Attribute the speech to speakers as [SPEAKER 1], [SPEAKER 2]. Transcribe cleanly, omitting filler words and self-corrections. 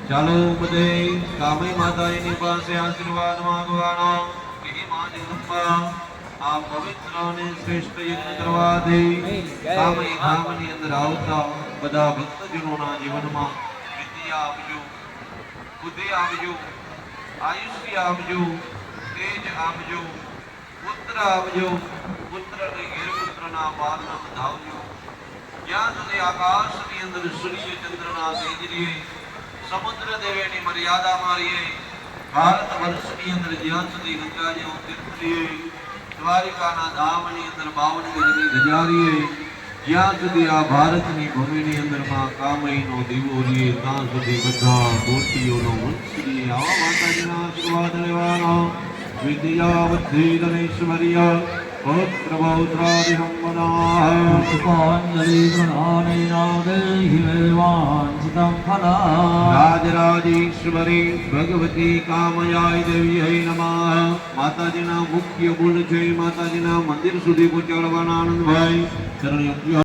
[SPEAKER 1] ચાલો બધે કામી માતાજીની પાસે આશીર્વાદ માંગવાના કે માં જગદંબા આ પવિત્ર અને શ્રેષ્ઠ યજ્ઞ કરવાથી કામી ધામની અંદર આવતા બધા ભક્તજનોના જીવનમાં વિદ્યા આપજો, બુદ્ધિ આપજો, આયુષ્ય આપજો, તેજ આપજો, પુત્ર આપજો, પુત્ર અને ગેરપુત્રના પારના વધાવજો. જ્યાં સુધી આકાશની અંદર સૂર્ય ચંદ્રના તેજરીએ સમુદ્ર દેવેની મર્યાદા મારીએ ભારત વર્ષની અંદર જ્યાં સુધી ગંગાજી તીર્થરીએ દ્વારિકાના ધામની અંદર 52 ગજની ગજારીએ જ્યાં સુધી આ ભારતની ભૂમિની અંદર માં કામઈનો દીવો રીએ ત્યાં સુધી બધા કોટીઓનો વંશ રીએ. આવા માતાજીના આશીર્વાદ લેવાના. વિદ્યા બુદ્ધિ ધનૈશ્વર્ય પુત્ર પૌત્રાદિ સંપદા
[SPEAKER 2] પુષ્પાંજલિ પ્રદાનેન દેહિ મે વાંછિतं ફલં.
[SPEAKER 1] રાજરાજેશ્વરી ભગવતી કામયાય દેવ્યૈ નમઃ. માતાજીના મુખ્ય ગુણ છે માતાજીના મંદિર સુધી પહોંચાડવાના. આનંદભાઈ ચરણ